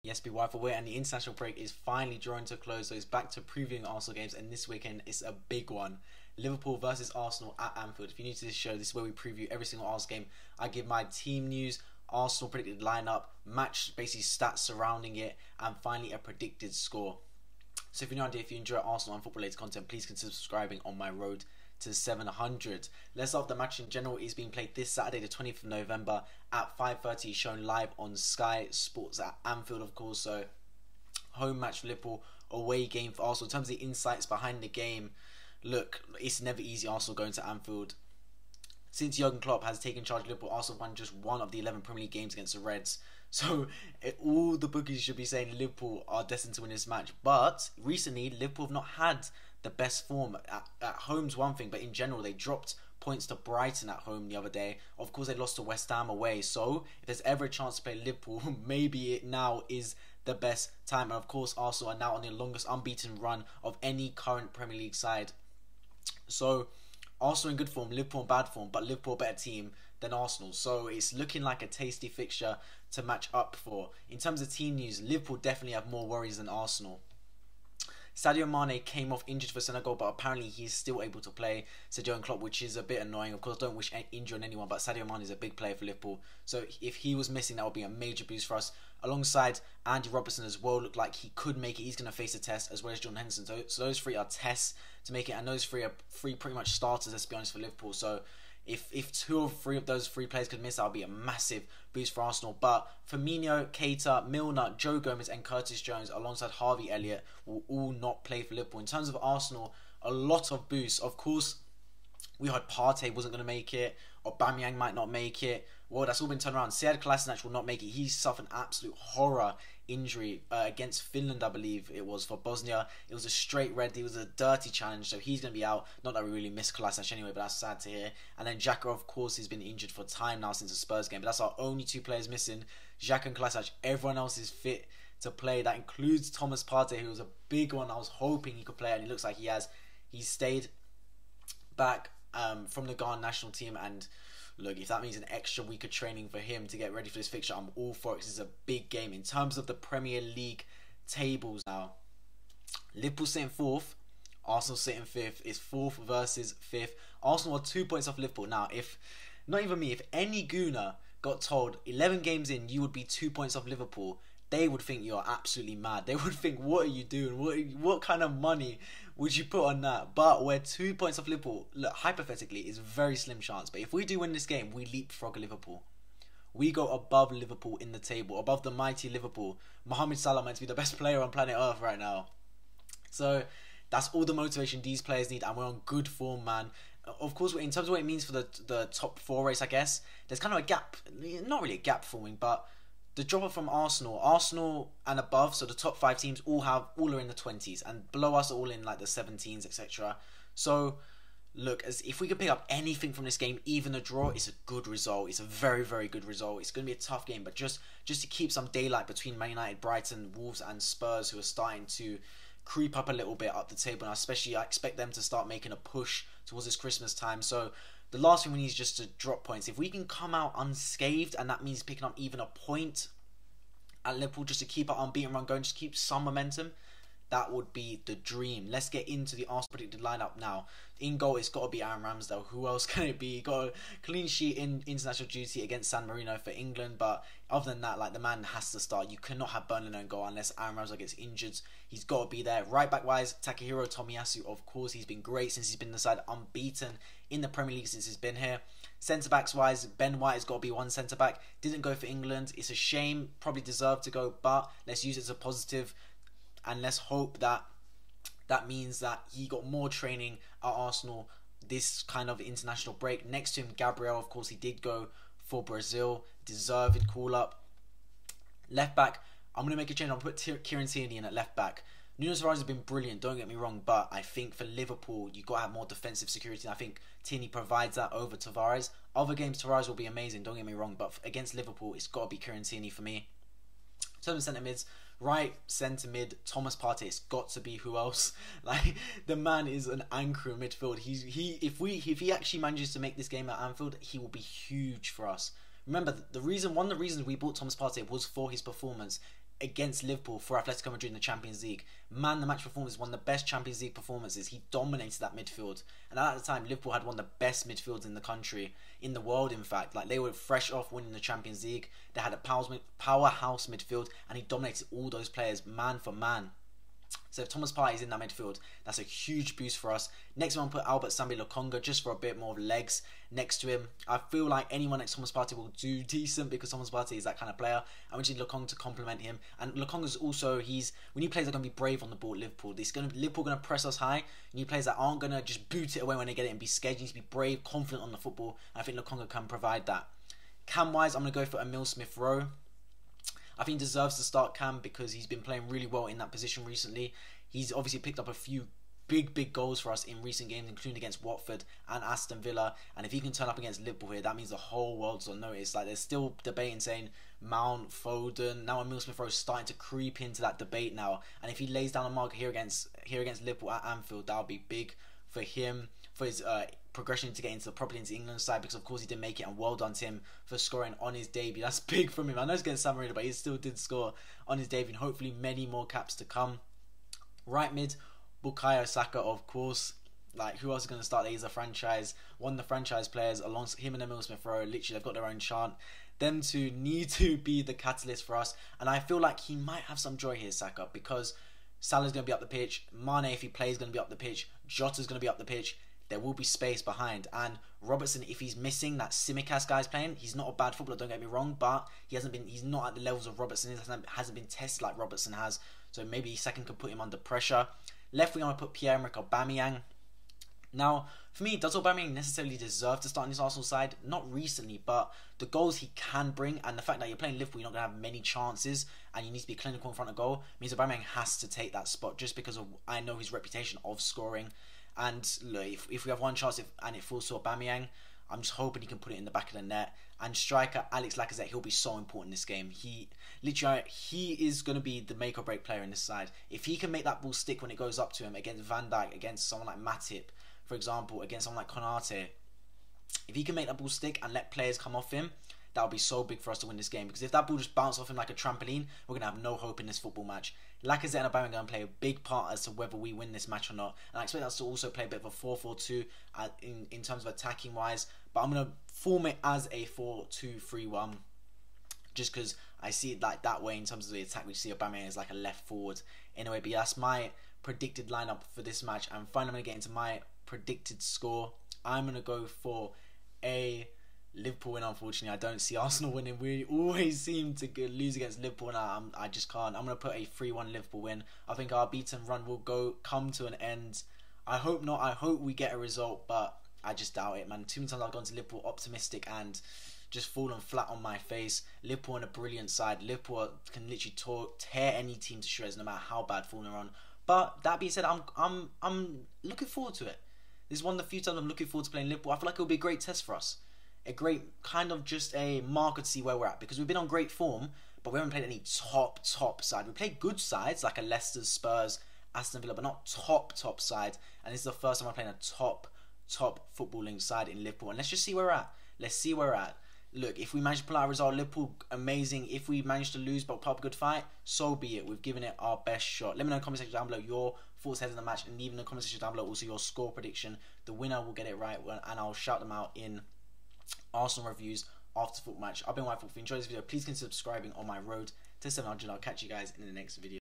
Yes, be wifle away, and the international break is finally drawing to a close, so it's back to previewing Arsenal games, and this weekend it's a big one. Liverpool versus Arsenal at Anfield. If you're new to this show, this is where we preview every single Arsenal game. I give my team news, Arsenal predicted lineup, match basically stats surrounding it, and finally a predicted score. So if you're not, if you enjoy Arsenal and football related content, please consider subscribing on my road to 700. Let's start. The match in general is being played this Saturday, the 20th of November at 5:30, shown live on Sky Sports at Anfield, of course. So home match for Liverpool, away game for Arsenal. In terms of the insights behind the game, look, it's never easy Arsenal going to Anfield. Since Jurgen Klopp has taken charge of Liverpool, Arsenal won just one of the 11 Premier League games against the Reds. So all the bookies should be saying Liverpool are destined to win this match. But recently, Liverpool have not had the best form. At home's one thing, but in general, they dropped points to Brighton at home the other day. Of course, they lost to West Ham away. So if there's ever a chance to play Liverpool, maybe it now is the best time. And of course, Arsenal are now on their longest unbeaten run of any current Premier League side. So Arsenal in good form, Liverpool in bad form, but Liverpool a better team than Arsenal. So it's looking like a tasty fixture to match up for. In terms of team news, Liverpool definitely have more worries than Arsenal. Sadio Mane came off injured for Senegal, but apparently he's still able to play. Said Jurgen Klopp, which is a bit annoying. Of course, don't wish injury on anyone, but Sadio Mane is a big player for Liverpool. So if he was missing, that would be a major boost for us. Alongside Andy Robertson as well, looked like he could make it. He's going to face a test, as well as John Henderson. So those three are tests to make it, and those three are pretty much starters, let's be honest, for Liverpool. So if two or three of those three players could miss, that would be a massive boost for Arsenal. But Firmino, Keita, Milner, Joe Gomez and Curtis Jones alongside Harvey Elliott will all not play for Liverpool. In terms of Arsenal, a lot of boosts. Of course, we heard Partey wasn't going to make it, Aubameyang might not make it. Well, that's all been turned around. Sead Kolasinac will not make it. He suffered an absolute horror injury against Finland, I believe it was, for Bosnia. It was a straight red. It was a dirty challenge, so he's going to be out. Not that we really miss Kolasinac anyway, but that's sad to hear. And then Xhaka, of course, has been injured for time now since the Spurs game, but that's our only two players missing, Xhaka and Kolasinac. Everyone else is fit to play. That includes Thomas Partey, who was a big one. I was hoping he could play, and it looks like he has. He's stayed back from the Ghana national team, and look, if that means an extra week of training for him to get ready for this fixture, I'm all for it. This is a big game. In terms of the Premier League tables now, Liverpool sitting 4th, Arsenal sitting 5th. It's 4th versus 5th. Arsenal are 2 points off Liverpool. Now, if, not even me, if any gooner got told 11 games in you would be 2 points off Liverpool, they would think you're absolutely mad. They would think, what are you doing? What kind of money would you put on that? But we're 2 points off Liverpool. Look, hypothetically, it's a very slim chance. But if we do win this game, we leapfrog Liverpool. We go above Liverpool in the table, above the mighty Liverpool. Mohamed Salah meant to be the best player on planet Earth right now. So that's all the motivation these players need, and we're on good form, man. Of course, in terms of what it means for the top 4 race, I guess, there's kind of a gap. Not really a gap forming, but the drop from Arsenal and above, so the top 5 teams all are in the 20s, and below us are all in like the 17s, etc. So look, as if we could pick up anything from this game, even a draw, it's a good result. It's a very, very good result. It's going to be a tough game, but just to keep some daylight between Man United, Brighton, Wolves and Spurs, who are starting to creep up a little bit up the table, and especially I expect them to start making a push towards this Christmas time. So the last thing we need is just to drop points. If we can come out unscathed, and that means picking up even a point at Liverpool just to keep our unbeaten run going, just keep some momentum, that would be the dream. Let's get into the Arsenal predicted lineup now. In goal, it's got to be Aaron Ramsdale. Who else can it be? Got a clean sheet in international duty against San Marino for England, but other than that, like, the man has to start. You cannot have Burnley in goal unless Aaron Ramsdale gets injured. He's got to be there. Right back wise, Takahiro Tomiyasu, of course, he's been great since he's been in the side, unbeaten in the Premier League since he's been here. Centre backs wise, Ben White has got to be one centre back. Didn't go for England. It's a shame. Probably deserved to go, but let's use it as a positive. And let's hope that that means that he got more training at Arsenal this kind of international break. Next to him, Gabriel, of course, he did go for Brazil. Deserved call up. Left back, I'm going to make a change. I'll put Kieran Tierney in at left back. Nuno Tavares has been brilliant, don't get me wrong, but I think for Liverpool, you've got to have more defensive security. And I think Tierney provides that over Tavares. Other games, Tavares will be amazing, don't get me wrong, but against Liverpool, it's got to be Kieran Tierney for me. In terms of centre mids, right centre mid, Thomas Partey. It's got to be who else? Like, the man is an anchor in midfield. If he actually manages to make this game at Anfield, he will be huge for us. Remember, one of the reasons we bought Thomas Partey was for his performance against Liverpool for Atletico Madrid in the Champions League. Man, the match performance is one of the best Champions League performances. He dominated that midfield. And at the time, Liverpool had one of the best midfields in the country, in the world in fact. Like, they were fresh off winning the Champions League. They had a powerhouse midfield, and he dominated all those players man for man. So if Thomas Partey is in that midfield, that's a huge boost for us. Next one, put Albert Sambi Lokonga just for a bit more legs next to him. I feel like anyone next to Thomas Partey will do decent because Thomas Partey is that kind of player. I want Lokonga to complement him. And Lokonga's also, when you players are going to be brave on the ball at Liverpool. Liverpool going to press us high. You need players that aren't going to just boot it away when they get it and be scared. You need to be brave, confident on the football. And I think Lokonga can provide that. Cam-wise, I'm going to go for Emile Smith-Rowe. I think he deserves to start Cam because he's been playing really well in that position recently. He's obviously picked up a few big goals for us in recent games, including against Watford and Aston Villa. And if he can turn up against Liverpool here, that means the whole world's on notice. Like, there's still debating saying Mount, Foden. Now Emile Smith-Rowe is starting to creep into that debate now. And if he lays down a mark here against Liverpool at Anfield, that'll be big for him, for his progression to get properly into England's side, because of course he didn't make it, and well done to him for scoring on his debut. That's big from him. I know it's against San Marino, but he still did score on his debut, and hopefully many more caps to come. Right mid, Bukayo Saka, of course. Like, who else is going to start there? He's a franchise, one of the franchise players. Alongside him and Emile Smith-Rowe, literally they've got their own chant. Them two need to be the catalyst for us, and I feel like he might have some joy here, Saka, because Salah's going to be up the pitch. Mane, if he plays, is going to be up the pitch. Jota's going to be up the pitch. There will be space behind. And Robertson, if he's missing that Tsimikas guy's playing, he's not a bad footballer, don't get me wrong, but he's not at the levels of Robertson. He hasn't been tested like Robertson has. So maybe second could put him under pressure. Left wing, I'm going to put Pierre-Emerick Aubameyang. Now, for me, does Aubameyang necessarily deserve to start on this Arsenal side? Not recently, but the goals he can bring, and the fact that you're playing Liverpool, you're not going to have many chances, and you need to be clinical in front of goal, means Aubameyang has to take that spot, just because of, I know, his reputation of scoring. And look, if we have one chance and it falls to Aubameyang, I'm just hoping he can put it in the back of the net. And striker Alex Lacazette, he'll be so important in this game. He is going to be the make or break player in this side. If he can make that ball stick when it goes up to him against Van Dijk, against someone like Matip, for example, against someone like Konate, if he can make that ball stick and let players come off him, that'll be so big for us to win this game. Because if that ball just bounces off him like a trampoline, we're going to have no hope in this football match. Lacazette and Aubameyang are going to play a big part as to whether we win this match or not. And I expect us to also play a bit of a 4-4-2 in terms of attacking wise. But I'm going to form it as a 4-2-3-1. Just because I see it like that way in terms of the attack. We see Aubameyang as like a left forward anyway. But yeah, that's my predicted lineup for this match. And finally, I'm going to get into my predicted score. I'm going to go for a Liverpool win. Unfortunately, I don't see Arsenal winning. We always seem to lose against Liverpool, and I just can't. I'm going to put a 3-1 Liverpool win. I think our beaten run will come to an end. I hope not. I hope we get a result, but I just doubt it, man. Too many times I've gone to Liverpool optimistic and just fallen flat on my face. Liverpool on a brilliant side. Liverpool can literally tear any team to shreds, no matter how bad form they're on. But that being said, I'm looking forward to it. This is one of the few times I'm looking forward to playing Liverpool. I feel like it'll be a great test for us. A great kind of just a marker to see where we're at, because we've been on great form, but we haven't played any top side. We played good sides like a Leicester, Spurs, Aston Villa, but not top side. And this is the first time I'm playing a top footballing side in Liverpool. And let's just see where we're at. Let's see where we're at. Look, if we manage to pull out a result, Liverpool, amazing. If we manage to lose but put up a good fight, so be it. We've given it our best shot. Let me know in the comment section down below your thoughts ahead of the match, and even in the comment section down below also your score prediction. The winner will get it right, and I'll shout them out in Arsenal reviews after the football match. I've been Whitefoot. If you enjoyed this video, please consider subscribing on my road to 700. I'll catch you guys in the next video.